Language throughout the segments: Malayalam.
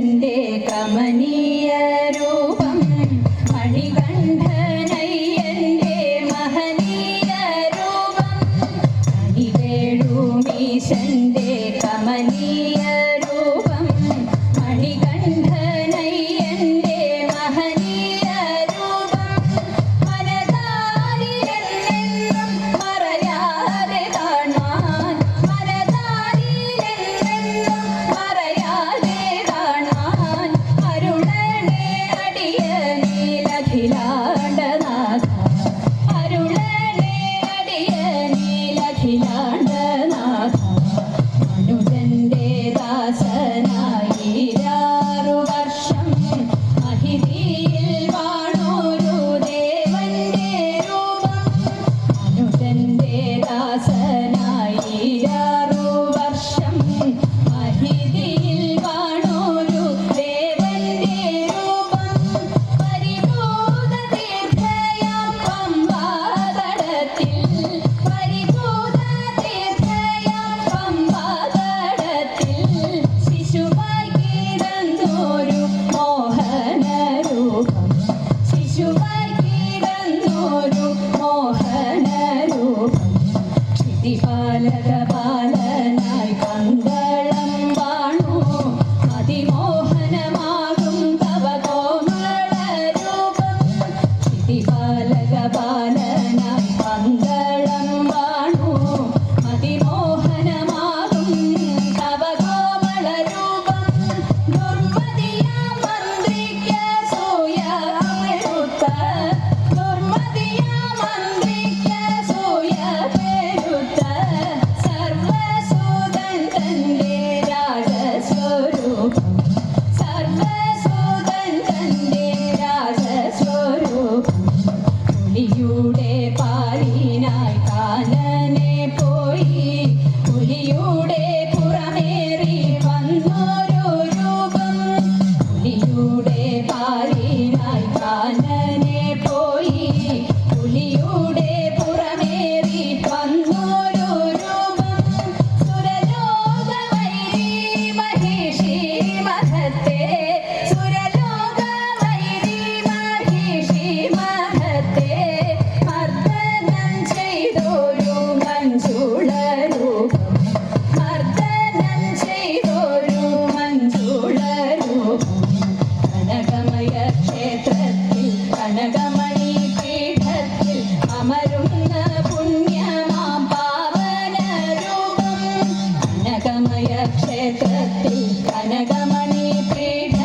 ഗണേശന്റെ കമനീയ രൂപം മണികണ്ഠനയ്യന്റെ മഹനീയ രൂപം മണിവേണുമീശന്റെ കമനീയ രൂപം മണികണ്ഠനയ്യന്റെ മഹനീയ രൂപം മനതാരിലെന്നെന്നും മറയാതെ കാണാൻ മനതാരിലെന്നെന്നും മറയാതെ കാണാൻ അരുളണേ അടിയനിലഖിലാണ്ടനാഥ അരുളണേ അടിയനിലഖിലാണ്ടനാഥ മനുജന്റെ ദാസനായിരാറു വർഷം മഹിതിയിൽ വാണോരു ദേവന്റെ രൂപം മനുജന്റെ ദാസനായിരാറു വർഷം മഹിതിയിൽ വാണോരു ദേവന്റെ രൂപം പരിഭൂത തീർത്ഥയാം പമ്പാതടത്തിൽ പരിഭൂത തീർത്ഥയാം പമ്പാതടത്തിൽ ശിശുവായി കിടന്നൊരു മോഹന രൂപം ശിശുവായി കിടന്നൊരു മോഹന രൂപം ക്ഷിതിപാലക പാലനായി പന്തളം വാണു അതിമോഹനമാകും തവ കോമള രൂപം ക്ഷിതിപാലക പാലനായി പന്തളം വാണു അതിമോഹനമാകും തവ കോമള രൂപം ദുർമതിയാം മന്ത്രിക്ക് സൂയപെരുത്ത ദുർമതിയാം മന്ത്രിക്ക് സൂയപെരുത്ത സർവസൂതൻ തന്റെ രാജസ്വരൂപം സർവസൂതൻ തന്റെ രാജസ്വരൂപം പുലിയുടെ പാലിനായി കാനനെ പോയി പുലിയുടെ പുറമേറി വന്നൊരു രൂപം പുലിയുടെ പാലിനായി കാനനെ പോയി പുലിയുടെ പുറമേറി വന്നൊരു രൂപം സുരലോകവൈരി മഹിഷി മഹത്തെ സുരലോകവൈരി മഹിഷി മഹത്തെ മർദ്ദനം ചെയ്തൊരു മഞ്ജുള രൂപം മർദ്ദനം ചെയ്തൊരു മഞ്ജുള രൂപം കനകമയ ക്ഷേത്രത്തിൽ കനകമണി പീഠത്തിൽ അമരുന്ന പുണ്യമാം പാവന രൂപം കനകമയ ക്ഷേത്രത്തിൽ കനകമണി പീഠത്തിൽ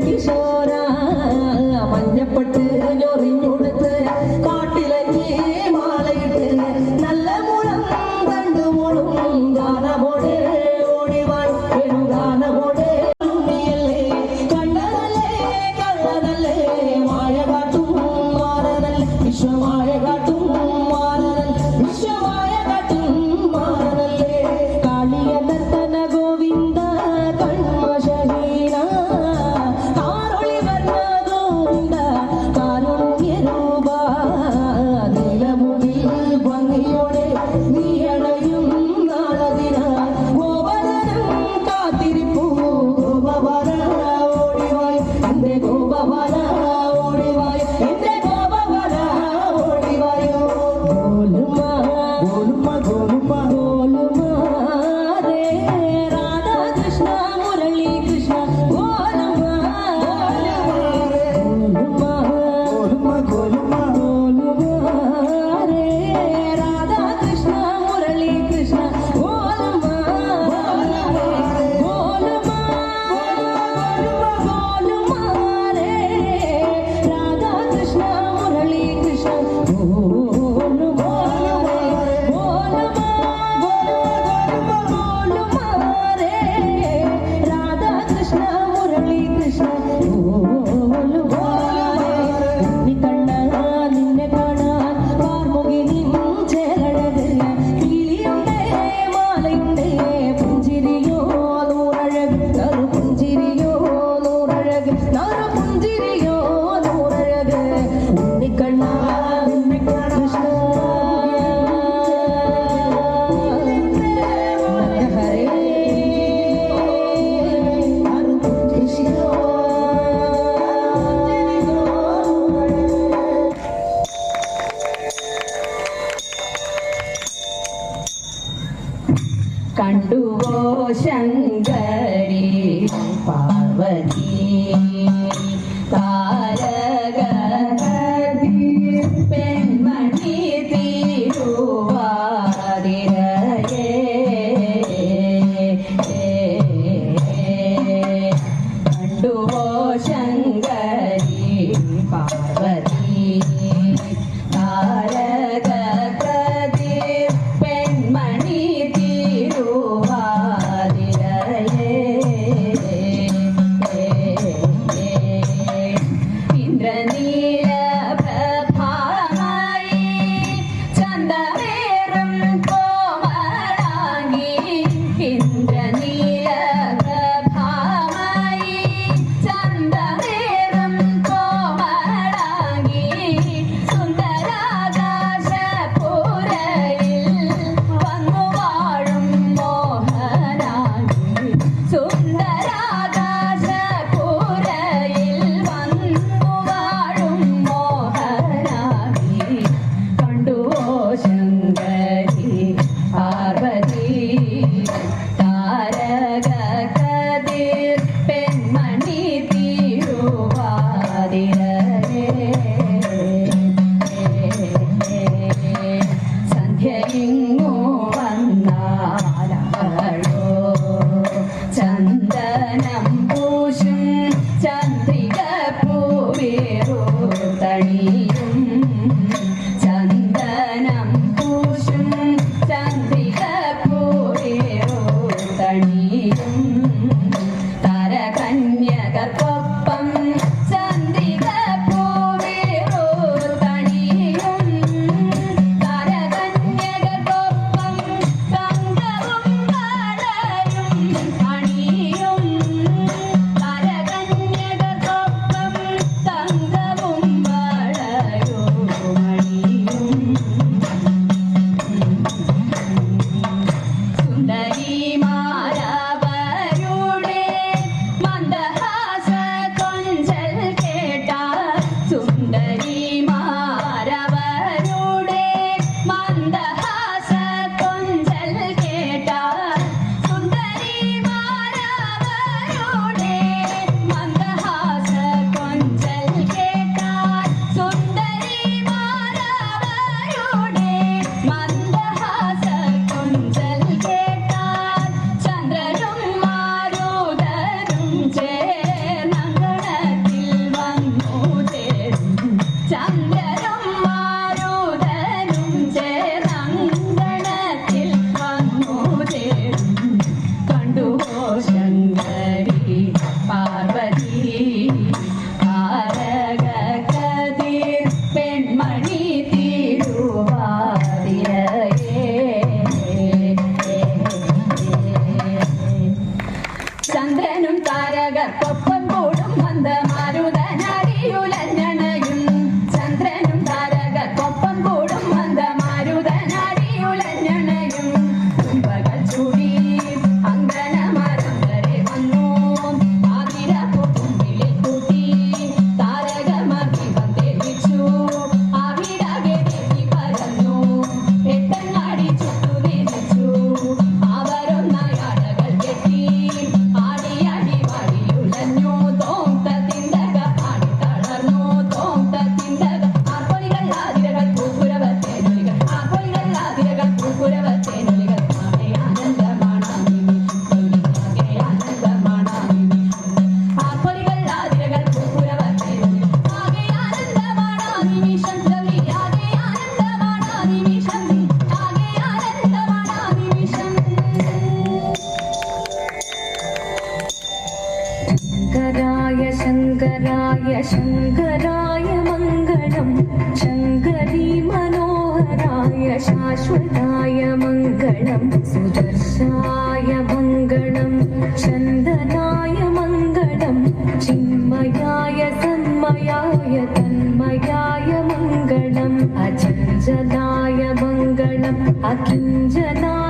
കിശോര മഞ്ഞപ്പെട്ട് ഞൊറിഞ്ഞുടുത്ത് കാട്ടിലഞ്ഞി മാലയിട്ട് നല്ല മുളം കണ്ടു മോളും ഗാനമോടെ ഓടിവാൻ ഒരു ഗാനമോടെ കണ്ടതല്ലേ കള്ളതല്ലേ മായ കാട്ടും മാറതല്ലേ വിശ്വമായ കാട്ടും മാറതൽ വിശ്വമായ കാട്ടും മാറതല്ലേ കാളിയ നർത്തന ഗോവിന്ദ കൺമശഹീന കാരൊളി വർണ്ണ ഗോവിന്ദ കാരുണ്യരൂപ നിലമുകിൽ ഭംഗിയോടെ നീയണയും നാളതിന ഗോപവനം കാത്തിരിപ്പൂ ഗോപവന ഓടിവായ് എന്റെ ഗോപവന ഓടിവായ് എന്റെ ഗോപവന ഓടിവായോ ഗോലുമാ ഗോലുമാ ഗോലുമാ രേ രാധാ കൃഷ്ണ മുരളി കൃഷ്ണ ഗോലുമാ ഗോലുമാ ഗോലുമാ രേ രാധാ കൃഷ്ണ മുരളി കൃഷ്ണ ഗോലുമാ ഗോലുമാ ഗോലുമാ രേ രാധാ കൃഷ്ണ മുരളി കൃഷ്ണ ഗോലുമാ രാധാ കൃഷ്ണ മുരളി കൃഷ്ണ കണ്ണ നിന്നെ കാണാൻ പാർമുകി നിൻ ചേലഴക് കിളിയുണ്ടേ മാലയുണ്ടേ പുഞ്ചിരിയോ നൂറഴക് നറു പുഞ്ചിരിയോ നൂറഴക് നറു പുഞ്ചിരിയോ നൂറഴക് ഉണ്ണിക്കണ്ണ കൃഷ്ണ ഹരേ കൃഷ്ണ കണ്ടുവോ ശങ്കരി പാർവതി താരകനദി പെൺമണി തിരുവാതിരയേ കണ്ടുവോ ശങ്കരി പാർവതി താരകനദി പെൺമണി തിരുവാതിരയേ ഇന്ദ്രനീല പ്രഭാമായി ചന്ദമേറും കോമളാംഗി ഇന്ദ്രനീല പ്രഭാമായി ചന്ദമേറും കോമളാംഗി താരക കതിർ പെൺമണി തിരുവാതിരയേ ചന്ദ്രനും താരകർക്കൊപ്പം കൂടും മന്ദമാരുതനടിയുലഞ്ഞണയും ചന്ദ്രനും താരകർക്കൊപ്പം കൂടും മന്ദമാരുതനടിയുലഞ്ഞണയും തുമ്പകൾ ചൂടി അങ്കണമരം വരെ വന്നു ആതിര പൂത്തുമ്പിളിൽ കൂട്ടി താരകമർ ദീപം തെളിച്ചു അവിടകെ തെറ്റി പരന്നു എട്ടങ്ങാടി ചുട്ടു തിരിച്ചു അവരൊന്നയാളകൾ കെട്ടി ആടിയാടി വാടിയുലഞ്ഞു തോന്ത തിന്തക ആടി തളർന്നു തോന്ത തിന്തക ആർപ്പൊലികൾ ആതിരകൾ പൂക്കുരവത്തേനൊലികൾ ആർപ്പൊലികൾ ആതിരകൾ പൂക്കുരവത്തേനൊലികൾ ആകെ ആനന്ദമാണാമി ആകെ ആനന്ദമാണാമി ആർപ്പൊലികൾ ആതിരകൾ പൂക്കുരവത്തേനൊലികൾ ആകെ ആനന്ദമാണാമി ശങ്കരി ആകെ ആനന്ദമാണാമി ശങ്കരി ആകെ ആനന്ദമാണാമി ശങ്കരി ശങ്കരായ ശങ്കരായ മംഗളം ശങ്കരീ മനോഹരായ ശാശ്വതായ മംഗളം സുദർശായ മംഗളം ചന്ദനായ മംഗളം ചിന്മയായ തന്മയായ തന്മയായ മംഗളം അചഞ്ചലായ മംഗളം അകിഞ്ചനായ